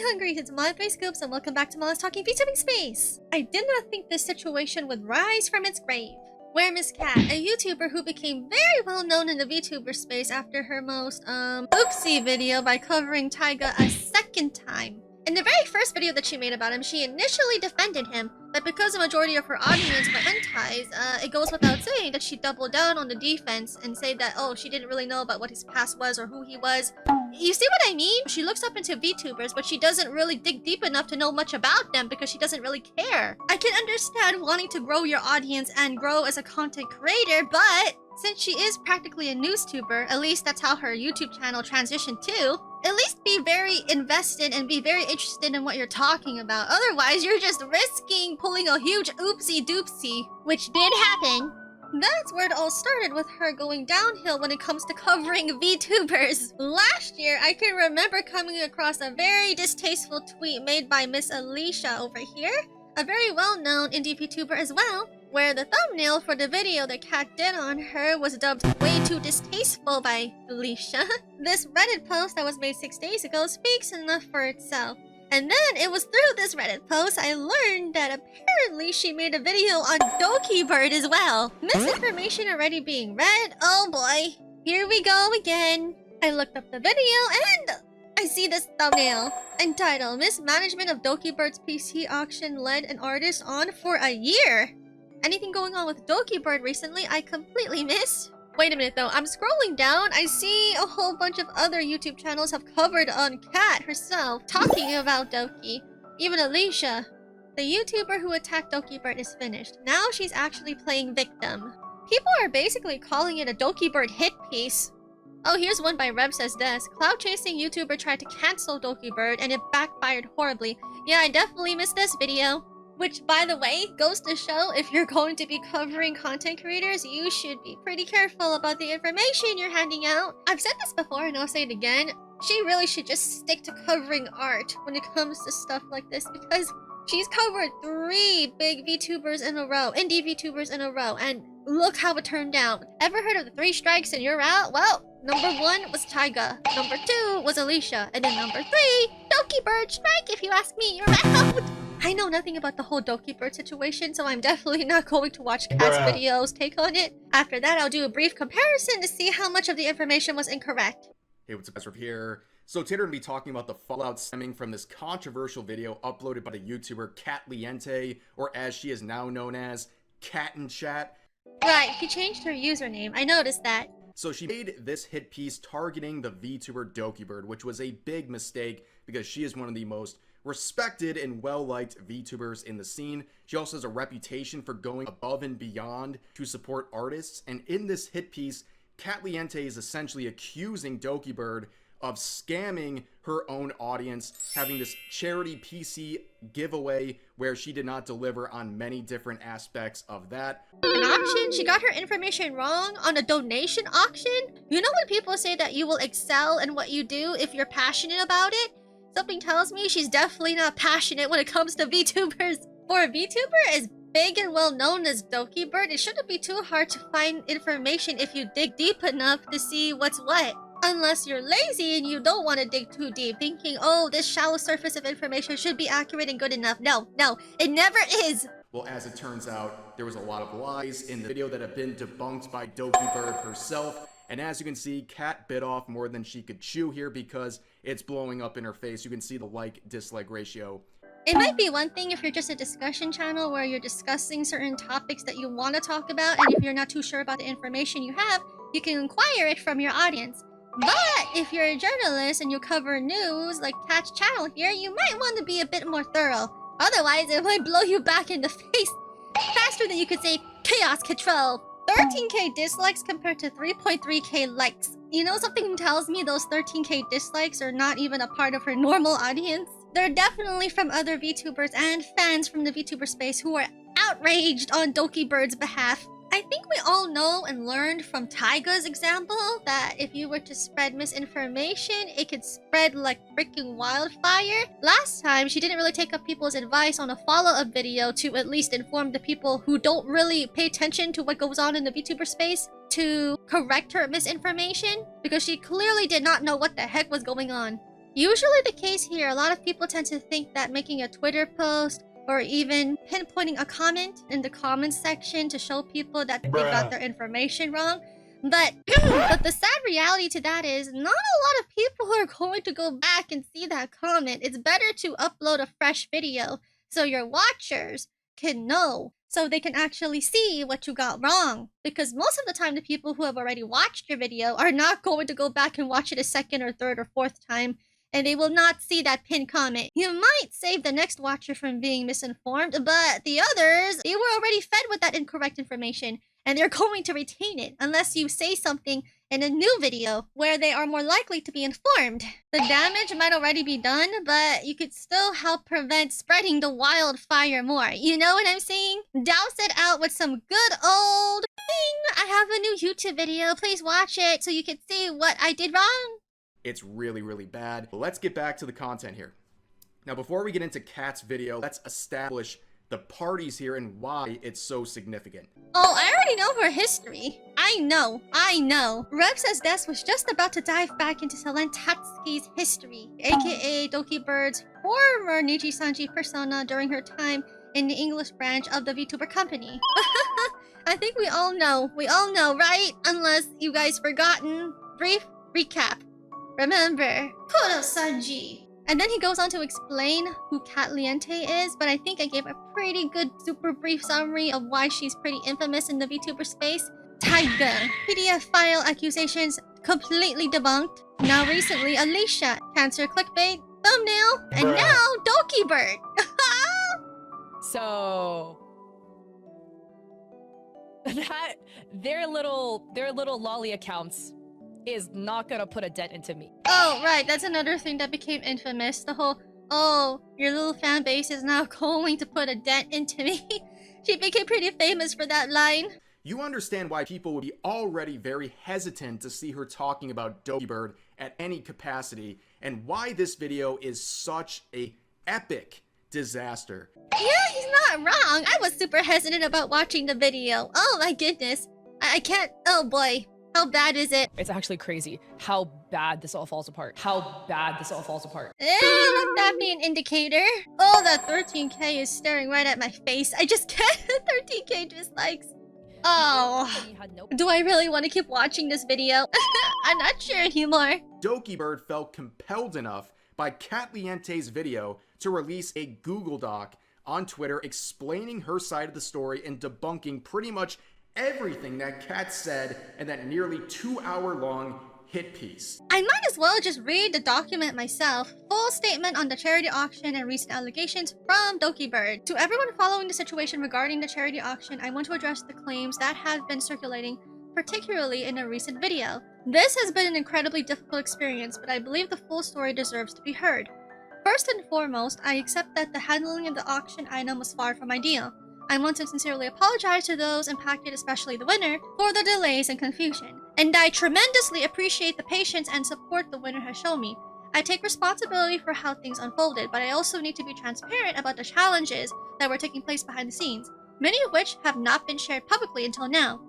hungry? It's my Threescoopes and welcome back to Milla's Talking VTubing Space. I did not think this situation would rise from its grave, where Miss Cat, a YouTuber who became very well known in the VTuber space after her most oopsie video by covering Taiga a second time. In the very first video that she made about him, she initially defended him, but because the majority of her audience were hentais, it goes without saying that she doubled down on the defense and said that, oh, she didn't really know about what his past was or who he was. You see what I mean? She looks up into VTubers, but she doesn't really dig deep enough to know much about them because she doesn't really care. I can understand wanting to grow your audience and grow as a content creator, but since she is practically a newstuber, at least that's how her YouTube channel transitioned to, at least be very invested and be very interested in what you're talking about. Otherwise, you're just risking pulling a huge oopsie doopsie, which did happen. That's where it all started, with her going downhill when it comes to covering VTubers. Last year, I can remember coming across a very distasteful tweet made by Miss Alicia over here, a very well-known indie VTuber as well, where the thumbnail for the video that Cat did on her was dubbed way too distasteful by Alicia. This Reddit post that was made 6 days ago speaks enough for itself. And then it was through this Reddit post I learned that apparently she made a video on Doki Bird as well. Misinformation already being read? Oh boy. Here we go again. I looked up the video and I see this thumbnail entitled "Mismanagement of Doki Bird's PC auction led an artist on for a year." Anything going on with Doki Bird recently I completely missed. Wait a minute though, I'm scrolling down, I see a whole bunch of other YouTube channels have covered on Cat herself, talking about Doki. Even Alicia, the YouTuber who attacked Doki Bird, is finished. Now she's actually playing victim. People are basically calling it a Doki Bird hit piece. Oh, here's one by Rebsa's Desk. Cloud chasing YouTuber tried to cancel Doki Bird and it backfired horribly. Yeah, I definitely missed this video. Which, by the way, goes to show if you're going to be covering content creators, you should be pretty careful about the information you're handing out. I've said this before and I'll say it again. She really should just stick to covering art when it comes to stuff like this, because she's covered 3 big VTubers in a row, indie VTubers in a row, and look how it turned out. Ever heard of the 3 strikes and you're out? Well, number 1 was Taiga, number 2 was Alicia, and then number 3, Doki Bird strike. If you ask me, you're out. I know nothing about the whole Doki Bird situation, so I'm definitely not going to watch Cat's videos take on it. After that, I'll do a brief comparison to see how much of the information was incorrect. Hey, what's up, guys? Here. So today we're going to be talking about the fallout stemming from this controversial video uploaded by the YouTuber Cat Liente, or as she is now known as, Cat in Chat. Right, she changed her username. I noticed that. So she made this hit piece targeting the VTuber Doki Bird, which was a big mistake because she is one of the most respected and well-liked VTubers in the scene. She also has a reputation for going above and beyond to support artists, and in this hit piece, Cat Liente is essentially accusing Doki Bird of scamming her own audience, having this charity PC giveaway where she did not deliver on many different aspects of that. An auction? She got her information wrong on a donation auction? You know when people say that you will excel in what you do if you're passionate about it? Something tells me she's definitely not passionate when it comes to VTubers. For a VTuber as big and well known as Doki Bird, it shouldn't be too hard to find information if you dig deep enough to see what's what. Unless you're lazy and you don't want to dig too deep, thinking, oh, this shallow surface of information should be accurate and good enough. No, it never is. Well, as it turns out, there was a lot of lies in the video that have been debunked by Doki Bird herself. And as you can see, Cat bit off more than she could chew here because it's blowing up in her face. You can see the like-dislike ratio. It might be one thing if you're just a discussion channel where you're discussing certain topics that you want to talk about, and if you're not too sure about the information you have, you can inquire it from your audience. But if you're a journalist and you cover news like Cat's channel here, you might want to be a bit more thorough. Otherwise, it might blow you back in the face faster than you could say chaos control. 13k dislikes compared to 3.3k likes. You know, something tells me those 13k dislikes are not even a part of her normal audience. They're definitely from other VTubers and fans from the VTuber space who are outraged on Doki Bird's behalf. I think we all know and learned from Taiga's example that if you were to spread misinformation, it could spread like freaking wildfire. Last time, she didn't really take up people's advice on a follow-up video to at least inform the people who don't really pay attention to what goes on in the VTuber space to correct her misinformation, because she clearly did not know what the heck was going on. usually the case here. A lot of people tend to think that making a Twitter post or even pinpointing a comment in the comments section to show people that they got their information wrong. But, but the sad reality to that is not a lot of people are going to go back and see that comment. It's better to upload a fresh video so your watchers can know, so they can actually see what you got wrong. Because most of the time, the people who have already watched your video are not going to go back and watch it a second or third or fourth time, and they will not see that pinned comment. You might save the next watcher from being misinformed, but the others, they were already fed with that incorrect information, and they're going to retain it unless you say something in a new video where they are more likely to be informed. The damage might already be done, but you could still help prevent spreading the wildfire more. You know what I'm saying? Douse it out with some good old thing. I have a new YouTube video. Please watch it so you can see what I did wrong. It's really, really bad. But let's get back to the content here. Now, before we get into Kat's video, let's establish the parties here and why it's so significant. Oh, I already know her history. I know. Rev says Des was just about to dive back into Selen Tatsuki's history, aka Doki Bird's former Nijisanji persona during her time in the English branch of the VTuber company. I think we all know, right? Unless you guys forgotten. Brief recap. Remember, Kuro-sanji. And then he goes on to explain who Cat Liente is, but I think I gave a pretty good super brief summary of why she's pretty infamous in the VTuber space. Taiga. PDF file accusations completely debunked. Now recently, Alicia. Cancer clickbait. Thumbnail. And now, Doki Bird. So... that... Their little lolly accounts is not gonna put a dent into me. Oh, right. That's another thing that became infamous. The whole, oh, your little fan base is now going to put a dent into me. She became pretty famous for that line. You understand why people would be already very hesitant to see her talking about Doki Bird at any capacity, and why this video is such a epic disaster. Yeah, he's not wrong. I was super hesitant about watching the video. Oh my goodness. I can't, oh boy. How bad is it? It's actually crazy how bad this all falls apart. Let that be an indicator? Oh, that 13K is staring right at my face. I just get 13K dislikes. Oh, do I really want to keep watching this video? I'm not sure anymore. Doki Bird felt compelled enough by Cat Liente's video to release a Google Doc on Twitter explaining her side of the story and debunking pretty much everything that Kat said in that nearly 2-hour-long hit piece. I might as well just read the document myself. Full statement on the charity auction and recent allegations from Doki Bird. To everyone following the situation regarding the charity auction, I want to address the claims that have been circulating, particularly in a recent video. This has been an incredibly difficult experience, but I believe the full story deserves to be heard. First and foremost, I accept that the handling of the auction item was far from ideal. I want to sincerely apologize to those impacted, especially the winner, for the delays and confusion. And I tremendously appreciate the patience and support the winner has shown me. I take responsibility for how things unfolded, but I also need to be transparent about the challenges that were taking place behind the scenes, many of which have not been shared publicly until now.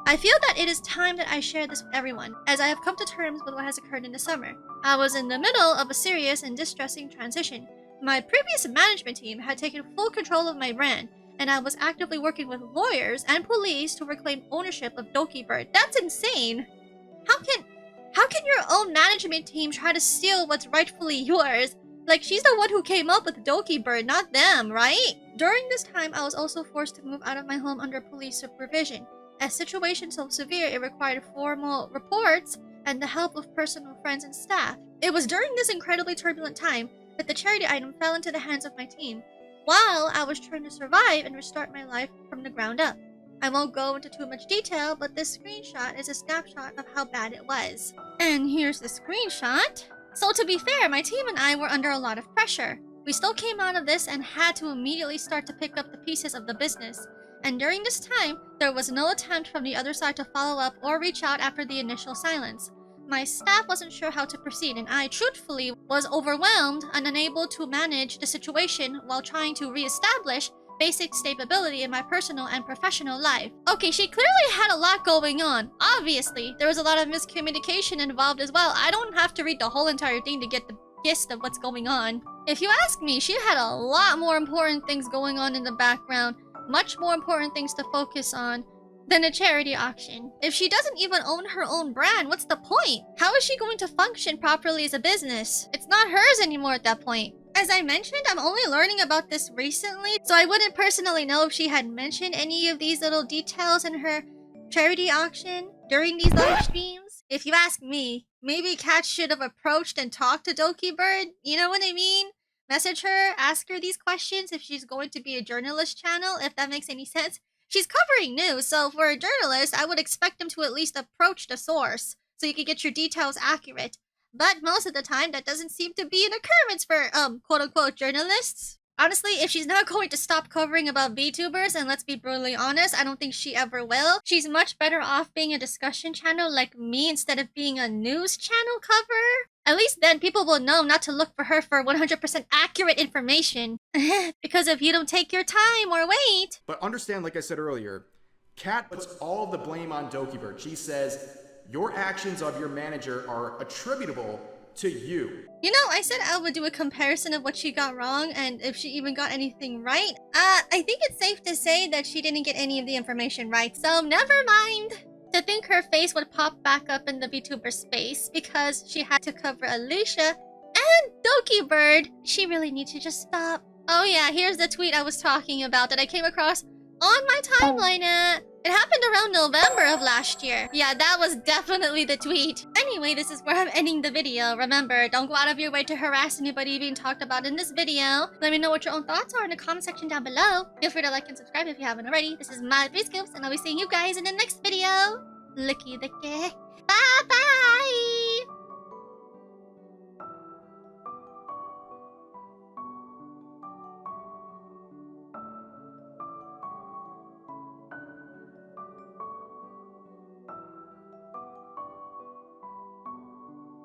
I feel that it is time that I share this with everyone, as I have come to terms with what has occurred in the summer. I was in the middle of a serious and distressing transition. My previous management team had taken full control of my brand, and I was actively working with lawyers and police to reclaim ownership of Doki Bird. That's insane! How can your own management team try to steal what's rightfully yours? Like, she's the one who came up with Doki Bird, not them, right? During this time, I was also forced to move out of my home under police supervision. A situation so severe, it required formal reports and the help of personal friends and staff. It was during this incredibly turbulent time that the charity item fell into the hands of my team, while I was trying to survive and restart my life from the ground up. I won't go into too much detail, but this screenshot is a snapshot of how bad it was. And here's the screenshot. So to be fair, my team and I were under a lot of pressure. We still came out of this and had to immediately start to pick up the pieces of the business. And during this time, there was no attempt from the other side to follow up or reach out after the initial silence. My staff wasn't sure how to proceed, and I, truthfully, was overwhelmed and unable to manage the situation while trying to re-establish basic stability in my personal and professional life. Okay, she clearly had a lot going on. Obviously, there was a lot of miscommunication involved as well. I don't have to read the whole entire thing to get the gist of what's going on. If you ask me, she had a lot more important things going on in the background, much more important things to focus on than a charity auction. If she doesn't even own her own brand, what's the point? How is she going to function properly as a business? It's not hers anymore at that point. As I mentioned, I'm only learning about this recently, so I wouldn't personally know if she had mentioned any of these little details in her charity auction during these live streams. If you ask me, maybe Kat should have approached and talked to Doki Bird. You know what I mean? Message her, ask her these questions if she's going to be a journalist channel, if that makes any sense. She's covering news, so for a journalist, I would expect them to at least approach the source so you can get your details accurate. But most of the time, that doesn't seem to be an occurrence for, quote-unquote journalists. Honestly, if she's not going to stop covering about VTubers, and let's be brutally honest, I don't think she ever will, she's much better off being a discussion channel like me instead of being a news channel cover. At least then people will know not to look for her for 100% accurate information. Because if you don't take your time or wait... But understand, like I said earlier, Kat puts all of the blame on Doki Bird. She says, your actions of your manager are attributable to you. You know, I said I would do a comparison of what she got wrong and if she even got anything right. I think it's safe to say that she didn't get any of the information right, so never mind. To think her face would pop back up in the VTuber space because she had to cover Alicia and Doki Bird. She really needs to just stop. Oh yeah, here's the tweet I was talking about that I came across on my timeline. It happened around November of last year. Yeah, that was definitely the tweet. Anyway, this is where I'm ending the video. Remember, don't go out of your way to harass anybody being talked about in this video. Let me know what your own thoughts are in the comment section down below. Feel free to like and subscribe if you haven't already. This is my Threescoopes, and I'll be seeing you guys in the next video. Licky licky. Bye bye!